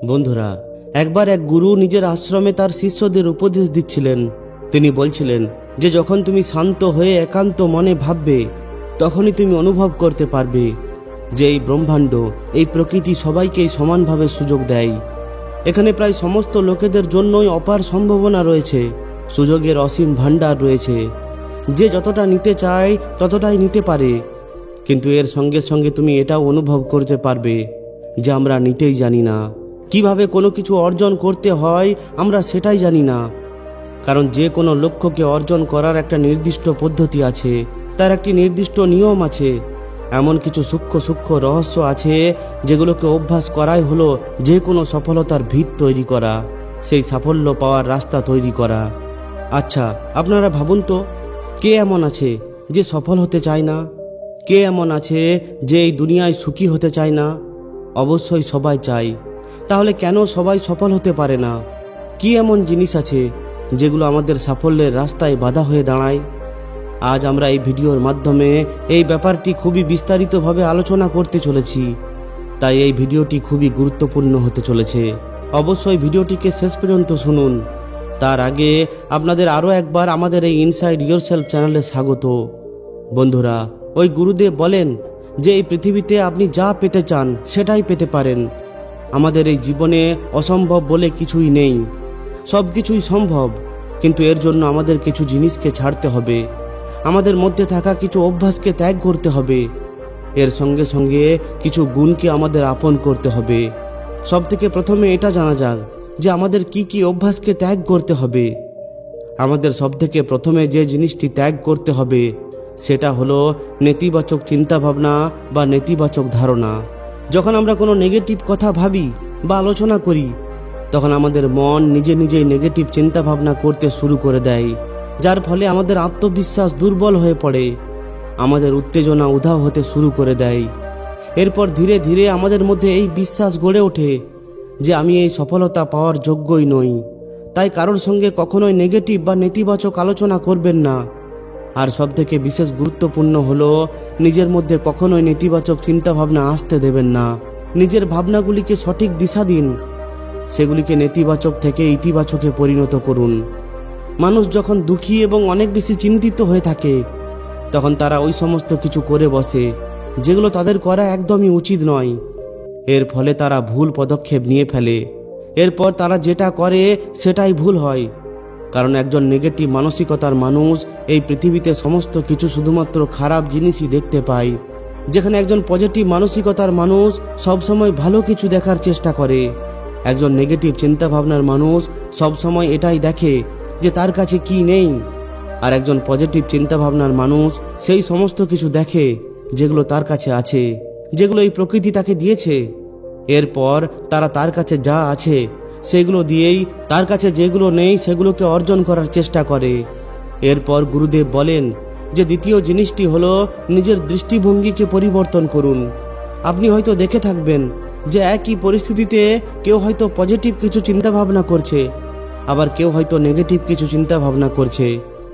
বন্ধুরা, একবার এক গুরু নিজের আশ্রমে তার শিষ্যদের উপদেশ দিচ্ছিলেন। তিনি বলছিলেন যে যখন তুমি শান্ত হয়ে একান্ত মনে ভাববে, তখনই তুমি অনুভব করতে পারবে যে এই ব্রহ্মাণ্ড, এই প্রকৃতি সবাইকেই সমানভাবে সুযোগ দেয়। এখানে প্রায় সমস্ত লোকেদের জন্যই অপার সম্ভাবনা রয়েছে, সুযোগের অসীম ভাণ্ডার রয়েছে। যে যতটা নিতে চায় ততটাই নিতে পারে, কিন্তু এর সঙ্গে সঙ্গে তুমি এটাও অনুভব করতে পারবে যে আমরা নিতেই জানি না। কিভাবে কোনো কিছু অর্জন করতে হয় আমরা সেটাই জানি না, কারণ যে কোনো লক্ষ্যকে অর্জন করার একটা নির্দিষ্ট পদ্ধতি আছে, তার একটি নির্দিষ্ট নিয়ম আছে। এমন কিছু সূক্ষ্ম সূক্ষ্ম রহস্য আছে যেগুলোকে অভ্যাস করাই হলো যে কোনো সফলতার ভিত তৈরি করা, সেই সাফল্য পাওয়ার রাস্তা তৈরি করা। আচ্ছা, আপনারা ভাবুন তো, কে এমন আছে যে সফল হতে চায় না? কে এমন আছে যে এই দুনিয়ায় সুখী হতে চায় না? অবশ্যই সবাই চায়। তাহলে কেন সবাই সফল হতে পারে না? কি এমন জিনিস আছে যেগুলো আমাদের সাফল্যের রাস্তায় বাধা হয়ে দাঁড়ায়? আজ আমরা এই ভিডিওর মাধ্যমে এই ব্যাপারটি খুবই বিস্তারিতভাবে আলোচনা করতে চলেছি। তাই এই ভিডিওটি খুবই গুরুত্বপূর্ণ হতে চলেছে। অবশ্যই ভিডিওটিকে শেষ পর্যন্ত শুনুন। তার আগে আপনাদের আরও একবার আমাদের এই ইনসাইড ইয়োরসেলফ চ্যানেলে স্বাগত। বন্ধুরা, ওই গুরুদেব বলেন যে এই পৃথিবীতে আপনি যা পেতে চান সেটাই পেতে পারেন। আমাদের এই জীবনে অসম্ভব বলে কিছুই নেই, সব কিছুই সম্ভব, কিন্তু এর জন্য আমাদের কিছু জিনিসকে ছাড়তে হবে, আমাদের মধ্যে থাকা কিছু অভ্যাসকে ত্যাগ করতে হবে, এর সঙ্গে সঙ্গে কিছু গুণকে আমাদের আপন করতে হবে। সব থেকে প্রথমে এটা জানা যাক যে আমাদের কি কি অভ্যাসকে ত্যাগ করতে হবে। আমাদের সব থেকে প্রথমে যে জিনিসটি ত্যাগ করতে হবে সেটা হলো নেতিবাচক চিন্তাভাবনা বা নেতিবাচক ধারণা। যখন আমরা কোনো নেগেটিভ কথা ভাবি বা আলোচনা করি, তখন আমাদের মন নিজে নিজেই নেগেটিভ চিন্তাভাবনা করতে শুরু করে দেয়, যার ফলে আমাদের আত্মবিশ্বাস দুর্বল হয়ে পড়ে, আমাদের উত্তেজনা উধাও হতে শুরু করে দেয়। এরপর ধীরে ধীরে আমাদের মধ্যে এই বিশ্বাস গড়ে ওঠে যে আমি এই সফলতা পাওয়ার যোগ্যই নই। তাই কারোর সঙ্গে কখনোই নেগেটিভ বা নেতিবাচক আলোচনা করবেন না। আর সবথেকে বিশেষ গুরুত্বপূর্ণ হলো নিজের মধ্যে কখনোই নেতিবাচক চিন্তাভাবনা আসতে দেবেন না। নিজের ভাবনাগুলিকে সঠিক দিশা দিন, সেগুলিকে নেতিবাচক থেকে ইতিবাচকে পরিণত করুন। মানুষ যখন দুঃখী এবং অনেক বেশি চিন্তিত হয়ে থাকে, তখন তারা ওই সমস্ত কিছু করে বসে যেগুলো তাদের করা একদমই উচিত নয়। এর ফলে তারা ভুল পদক্ষেপ নিয়ে ফেলে। এরপর তারা যেটা করে সেটাই ভুল হয়, কারণ একজন নেগেটিভ মানসিকতার মানুষ এই পৃথিবীতে সমস্ত কিছু শুধুমাত্র খারাপ জিনিসই দেখতে পায়, যেখানে একজন পজিটিভ মানসিকতার মানুষ সবসময় ভালো কিছু দেখার চেষ্টা করে। একজন নেগেটিভ চিন্তাভাবনার মানুষ সবসময় এটাই দেখে যে তার কাছে কি নেই, আর একজন পজিটিভ চিন্তাভাবনার মানুষ সেই সমস্ত কিছু দেখে যেগুলো তার কাছে আছে, যেগুলো এই প্রকৃতি তাকে দিয়েছে। এরপর তারা তার কাছে যা আছে সেগুলো দিয়েই তার কাছে যেগুলো নেই সেগুলোকে অর্জন করার চেষ্টা করে। এরপর গুরুদেব বলেন যে দ্বিতীয় জিনিসটি হলো নিজের দৃষ্টিভঙ্গিকে পরিবর্তন করুন। আপনি হয়তো দেখে থাকবেন যে একই পরিস্থিতিতে কেউ হয়তো পজিটিভ কিছু চিন্তাভাবনা করছে, আবার কেউ হয়তো নেগেটিভ কিছু চিন্তাভাবনা করছে।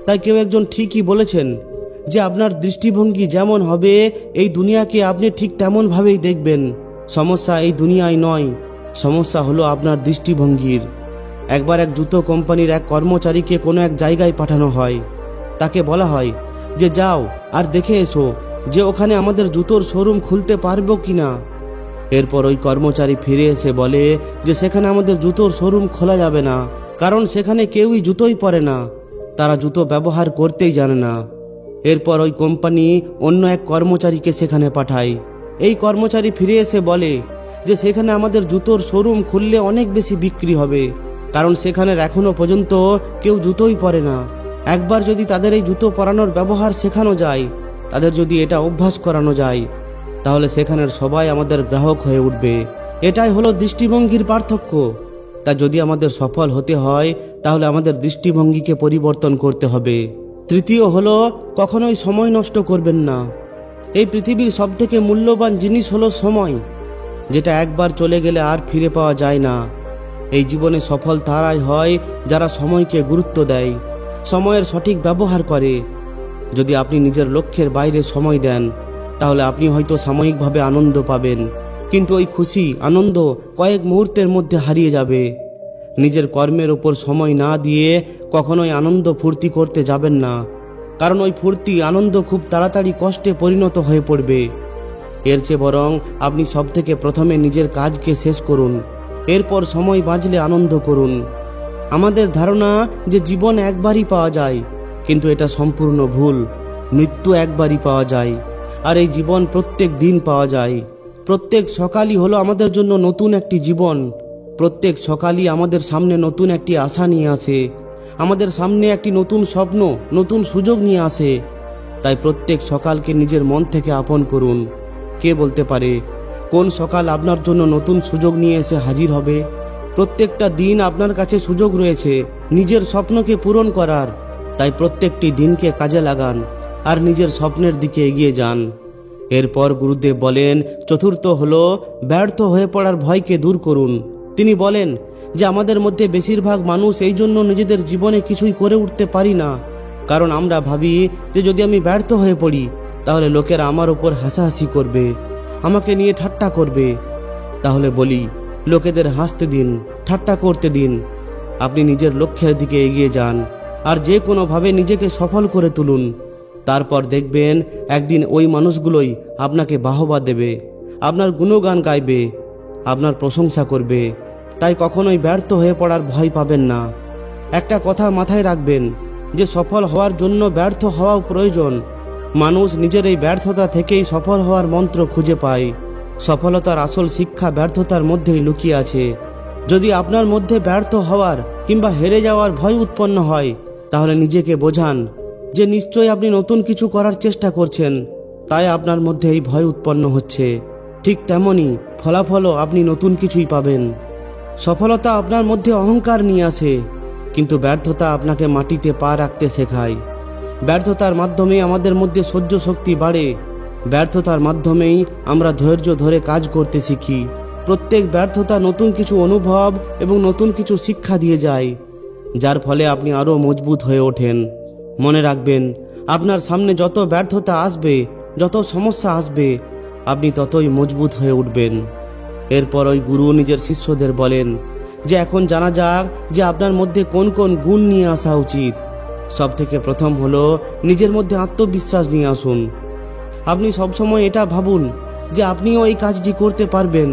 তাই কেউ একজন ঠিকই বলেছেন যে আপনার দৃষ্টিভঙ্গি যেমন হবে এই দুনিয়াকে আপনি ঠিক তেমনভাবেই দেখবেন। সমস্যা এই দুনিয়ায় নয়, সমস্যা হলো আপনার দৃষ্টিভঙ্গির। একবার এক জুতো কোম্পানির এক কর্মচারীকে কোনো এক জায়গায় পাঠানো হয়। তাকে বলা হয় যে যাও আর দেখে এসো যে ওখানে আমাদের জুতোর শোরুম খুলতে পারবো কিনা। এরপর ওই কর্মচারী ফিরে এসে বলে যে সেখানে আমাদের জুতোর শোরুম খোলা যাবে না, কারণ সেখানে কেউই জুতোই পরে না, তারা জুতো ব্যবহার করতেই জানে না। এরপর ওই কোম্পানি অন্য এক কর্মচারীকে সেখানে পাঠায়। এই কর্মচারী ফিরে এসে বলে যে সেখানে আমাদের জুতোর শোরুম খুললে অনেক বেশি বিক্রি হবে, কারণ সেখানে এখনো পর্যন্ত কেউ জুতোই পরে না। একবার যদি তাদের এই জুতো পরানোর ব্যবহার শেখানো যায়, তাদের যদি এটা অভ্যাস করানো যায়, তাহলে সেখানের সবাই আমাদের গ্রাহক হয়ে উঠবে। এটাই হলো দৃষ্টিভঙ্গির পার্থক্য। তা যদি আমাদের সফল হতে হয় তাহলে আমাদের দৃষ্টিভঙ্গিকে পরিবর্তন করতে হবে। তৃতীয় হলো কখনোই সময় নষ্ট করবেন না। এই পৃথিবীর সবথেকে মূল্যবান জিনিস হলো সময়, যেটা একবার চলে গেলে আর ফিরে পাওয়া যায় না। এই জীবনে সফল তারাই হয় যারা সময়কে গুরুত্ব দেয়, সময়ের সঠিক ব্যবহার করে। যদি আপনি নিজের লক্ষ্যের বাইরে সময় দেন, তাহলে আপনি হয়তো সাময়িকভাবে আনন্দ পাবেন, কিন্তু ওই খুশি আনন্দ কয়েক মুহূর্তের মধ্যে হারিয়ে যাবে। নিজের কর্মের ওপর সময় না দিয়ে কখনোই আনন্দ ফুর্তি করতে যাবেন না, কারণ ওই ফুর্তি আনন্দ খুব তাড়াতাড়ি কষ্টে পরিণত হয়ে পড়বে। এর চেয়ে বরং আপনি সবথেকে প্রথমে নিজের কাজকে শেষ করুন, এরপর সময় বাঁচলে আনন্দ করুন। আমাদের ধারণা যে জীবন একবারই পাওয়া যায়, কিন্তু এটা সম্পূর্ণ ভুল। মৃত্যু একবারই পাওয়া যায়, আর এই জীবন প্রত্যেক দিন পাওয়া যায়। প্রত্যেক সকালই হলো আমাদের জন্য নতুন একটি জীবন। প্রত্যেক সকালই আমাদের সামনে নতুন একটি আশা নিয়ে আসে, আমাদের সামনে একটি নতুন স্বপ্ন, নতুন সুযোগ নিয়ে আসে। তাই প্রত্যেক সকালকে নিজের মন থেকে আপন করুন। কে বলতে পারে কোন সকাল আপনার জন্য নতুন সুযোগ নিয়ে এসে হাজির হবে? প্রত্যেকটা দিন আপনার কাছে সুযোগ রয়েছে নিজের স্বপ্নকে পূরণ করার। তাই প্রত্যেকটি দিনকে কাজে লাগান আর নিজের স্বপ্নের দিকে এগিয়ে যান। এরপর গুরুদেব বলেন, চতুর্থ হলো ব্যর্থ হয়ে পড়ার ভয়কে দূর করুন। তিনি বলেন যে আমাদের মধ্যে বেশিরভাগ মানুষ এই জন্য নিজেদের জীবনে কিছুই করে উঠতে পারি না, কারণ আমরা ভাবি যে যদি আমি ব্যর্থ হয়ে পড়ি তাহলে লোকেরা আমার ওপর হাসাহাসি করবে, আমাকে নিয়ে ঠাট্টা করবে। তাহলে বলি, লোকেদের হাসতে দিন, ঠাট্টা করতে দিন। আপনি নিজের লক্ষ্যের দিকে এগিয়ে যান আর যে কোনোভাবে নিজেকে সফল করে তুলুন। তারপর দেখবেন একদিন ওই মানুষগুলোই আপনাকে বাহবা দেবে, আপনার গুণগান গাইবে, আপনার প্রশংসা করবে। তাই কখনোই ব্যর্থ হয়ে পড়ার ভয় পাবেন না। একটা কথা মাথায় রাখবেন যে সফল হওয়ার জন্য ব্যর্থ হওয়াও প্রয়োজন। মানুষ নিজের এই ব্যর্থতা থেকেই সফল হওয়ার মন্ত্র খুঁজে পায়। সফলতার আসল শিক্ষা ব্যর্থতার মধ্যেই লুকিয়ে আছে। যদি আপনার মধ্যে ব্যর্থ হওয়ার কিংবা হেরে যাওয়ার ভয় উৎপন্ন হয়, তাহলে নিজেকে বোঝান যে নিশ্চয়ই আপনি নতুন কিছু করার চেষ্টা করছেন, তাই আপনার মধ্যে এই ভয় উৎপন্ন হচ্ছে। ঠিক তেমনই ফলাফলও আপনি নতুন কিছুই পাবেন। সফলতা আপনার মধ্যে অহংকার নিয়ে আসে, কিন্তু ব্যর্থতা আপনাকে মাটিতে পা রাখতে শেখায়। ব্যর্থতার মাধ্যমে আমাদের মধ্যে সহ্য শক্তি বাড়ে। ব্যর্থতার মাধ্যমেই আমরা ধৈর্য ধরে কাজ করতে শিখি। প্রত্যেক ব্যর্থতা নতুন কিছু অনুভব এবং নতুন কিছু শিক্ষা দিয়ে যায়, যার ফলে আপনি আরও মজবুত হয়ে ওঠেন। মনে রাখবেন, আপনার সামনে যত ব্যর্থতা আসবে, যত সমস্যা আসবে, আপনি ততই মজবুত হয়ে উঠবেন। এরপর ওই গুরু নিজের শিষ্যদের বলেন যে এখন জানা যাক যে আপনার মধ্যে কোন কোন গুণ নিয়ে আসা উচিত। সব থেকে প্রথম হলো নিজের মধ্যে আত্মবিশ্বাস নিয়ে আসুন। আপনি সবসময় এটা ভাবুন যে আপনিও এই কাজটি করতে পারবেন।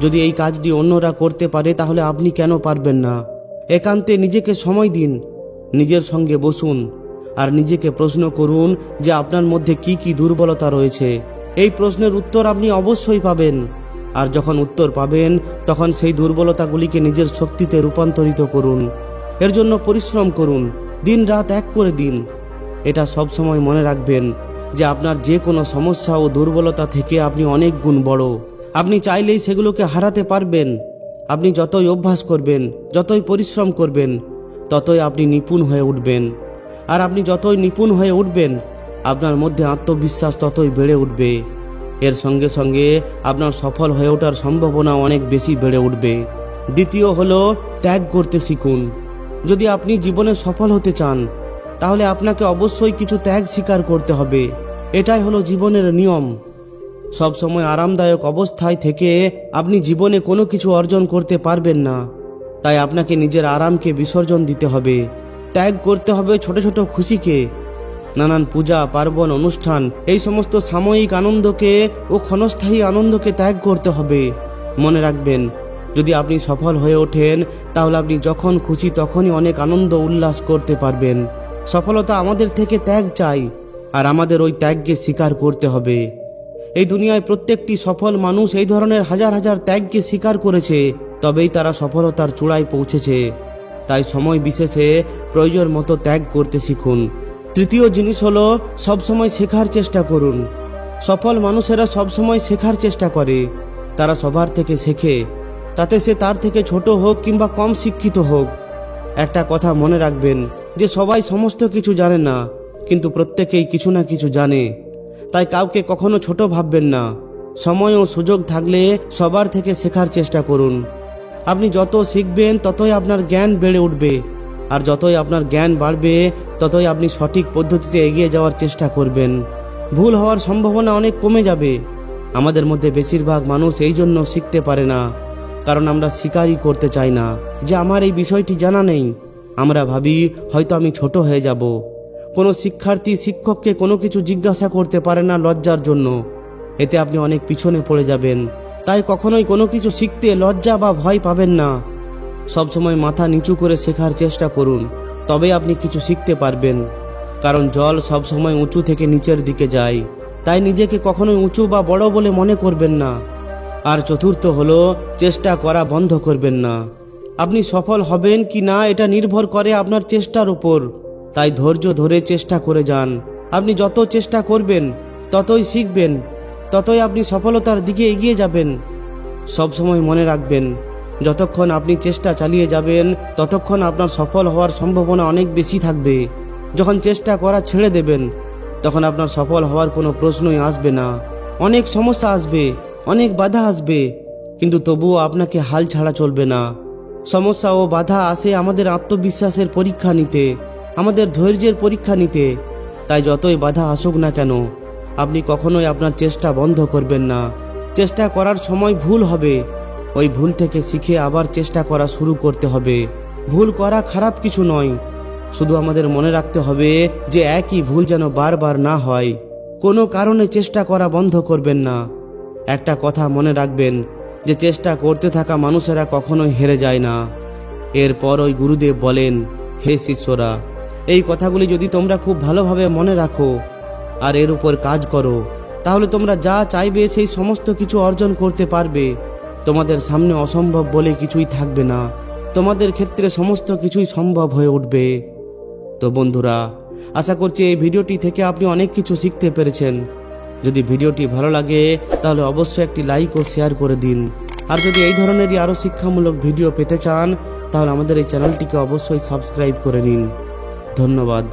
যদি এই কাজটি অন্যরা করতে পারে তাহলে আপনি কেন পারবেন না? একান্তে নিজেকে সময় দিন, নিজের সঙ্গে বসুন আর নিজেকে প্রশ্ন করুন যে আপনার মধ্যে কি কি দুর্বলতা রয়েছে। এই প্রশ্নের উত্তর আপনি অবশ্যই পাবেন, আর যখন উত্তর পাবেন তখন সেই দুর্বলতাগুলিকে নিজের শক্তিতে রূপান্তরিত করুন। এর জন্য পরিশ্রম করুন, দিন রাত এক করে দিন। এটা সব সময় মনে রাখবেন যে আপনার যে কোনো সমস্যা ও দুর্বলতা থেকে আপনি অনেক গুণ বড়। আপনি চাইলেই সেগুলোকে হারাতে পারবেন। আপনি যতই অভ্যাস করবেন, যতই পরিশ্রম করবেন, ততই আপনি নিপুণ হয়ে উঠবেন। আর আপনি যতই নিপুণ হয়ে উঠবেন, আপনার মধ্যে আত্মবিশ্বাস ততই বেড়ে উঠবে। এর সঙ্গে সঙ্গে আপনার সফল হয়ে ওঠার সম্ভাবনা অনেক বেশি বেড়ে উঠবে। দ্বিতীয় হলো ত্যাগ করতে শিখুন। যদি আপনি জীবনে সফল হতে চান, তাহলে আপনাকে অবশ্যই কিছু ত্যাগ স্বীকার করতে হবে। এটাই হলো জীবনের নিয়ম। সবসময় আরামদায়ক অবস্থায় থেকে আপনি জীবনে কোনো কিছু অর্জন করতে পারবেন না। তাই আপনাকে নিজের আরামকে বিসর্জন দিতে হবে। ত্যাগ করতে হবে ছোট ছোট খুশিকে, নানান পূজা পার্বণ অনুষ্ঠান, এই সমস্ত সাময়িক আনন্দকে ও ক্ষণস্থায়ী আনন্দকে ত্যাগ করতে হবে। মনে রাখবেন, যদি আপনি সফল হয়ে ওঠেন তাহলে আপনি যখন খুশি তখনই অনেক আনন্দ উল্লাস করতে পারবেন। সফলতা আমাদের থেকে ত্যাগ চাই, আর আমাদের ওই ত্যাগকে স্বীকার করতে হবে। এই দুনিয়ায় প্রত্যেকটি সফল মানুষ এই ধরনের হাজার হাজার ত্যাগকে স্বীকার করেছে, তবেই তারা সফলতার চূড়ায় পৌঁছেছে। তাই সময় বিশেষে প্রয়োজন মতো ত্যাগ করতে শিখুন। তৃতীয় জিনিস হলো সবসময় শেখার চেষ্টা করুন। সফল মানুষেরা সবসময় শেখার চেষ্টা করে। তারা সবার থেকে শেখে, তাতে সে তার থেকে ছোট হোক কিংবা কম শিক্ষিত হোক। একটা কথা মনে রাখবেন যে সবাই সমস্ত কিছু জানে না, কিন্তু প্রত্যেকেই কিছু না কিছু জানে। তাই কাউকে কখনো ছোট ভাববেন না। সময় ও সুযোগ থাকলে সবার থেকে শেখার চেষ্টা করুন। আপনি যত শিখবেন ততই আপনার জ্ঞান বেড়ে উঠবে, আর যতই আপনার জ্ঞান বাড়বে ততই আপনি সঠিক পদ্ধতিতে এগিয়ে যাওয়ার চেষ্টা করবেন। ভুল হওয়ার সম্ভাবনা অনেক কমে যাবে। আমাদের মধ্যে বেশিরভাগ মানুষ এই জন্য শিখতে পারে না, কারণ আমরা স্বীকারই করতে চাই না যে আমার এই বিষয়টি জানা নেই। আমরা ভাবি হয়তো আমি ছোট হয়ে যাব। কোনো শিক্ষার্থী শিক্ষককে কোনো কিছু জিজ্ঞাসা করতে পারে না লজ্জার জন্য, এতে আপনি অনেক পিছনে পড়ে যাবেন। তাই কখনোই কোনো কিছু শিখতে লজ্জা বা ভয় পাবেন না। সবসময় মাথা নিচু করে শেখার চেষ্টা করুন, তবে আপনি কিছু শিখতে পারবেন। কারণ জল সবসময় উঁচু থেকে নিচের দিকে যায়, তাই নিজেকে কখনোই উঁচু বা বড় বলে মনে করবেন না। আর চতুর্থ হলো, চেষ্টা করা বন্ধ করবেন না। আপনি সফল হবেন কি না এটা নির্ভর করে আপনার চেষ্টার উপর। তাই ধৈর্য ধরে চেষ্টা করে যান। আপনি যত চেষ্টা করবেন ততই শিখবেন, ততই আপনি সফলতার দিকে এগিয়ে যাবেন। সবসময় মনে রাখবেন, যতক্ষণ আপনি চেষ্টা চালিয়ে যাবেন ততক্ষণ আপনার সফল হওয়ার সম্ভাবনা অনেক বেশি থাকবে। যখন চেষ্টা করা ছেড়ে দেবেন তখন আপনার সফল হওয়ার কোনো প্রশ্নই আসবে না। অনেক সমস্যা আসবে, অনেক বাধা আসবে, কিন্তু তবুও আপনাকে হাল ছাড়া চলবে না। সমস্যা ও বাধা আসে আমাদের আত্মবিশ্বাসের পরীক্ষা নিতে, আমাদের ধৈর্যের পরীক্ষা নিতে। তাই যতই বাধা আসুক না কেন, আপনি কখনোই আপনার চেষ্টা বন্ধ করবেন না। চেষ্টা করার সময় ভুল হবে, ওই ভুল থেকে শিখে আবার চেষ্টা করা শুরু করতে হবে। ভুল করা খারাপ কিছু নয়, শুধু আমাদের মনে রাখতে হবে যে একই ভুল যেন বারবার না হয়। কোনো কারণে চেষ্টা করা বন্ধ করবেন না। একটা কথা মনে রাখবেন যে চেষ্টা করতে থাকা মানুষেরা কখনোই হেরে যায় না। এরপর ওই গুরুদেব বলেন, হে শিষ্যরা, এই কথাগুলি যদি তোমরা খুব ভালোভাবে মনে রাখো আর এর উপর কাজ করো, তাহলে তোমরা যা চাইবে সেই সমস্ত কিছু অর্জন করতে পারবে। তোমাদের সামনে অসম্ভব বলে কিছুই থাকবে না, তোমাদের ক্ষেত্রে সমস্ত কিছুই সম্ভব হয়ে উঠবে। তো বন্ধুরা, আশা করছি এই ভিডিওটি থেকে আপনি অনেক কিছু শিখতে পেরেছেন। যদি ভিডিওটি ভালো লাগে তাহলে অবশ্যই একটি লাইক ও শেয়ার করে দিন। আর যদি এই ধরনেরই আরও শিক্ষামূলক ভিডিও পেতে চান তাহলে আমাদের এই চ্যানেলটিকে অবশ্যই সাবস্ক্রাইব করে নিন। ধন্যবাদ।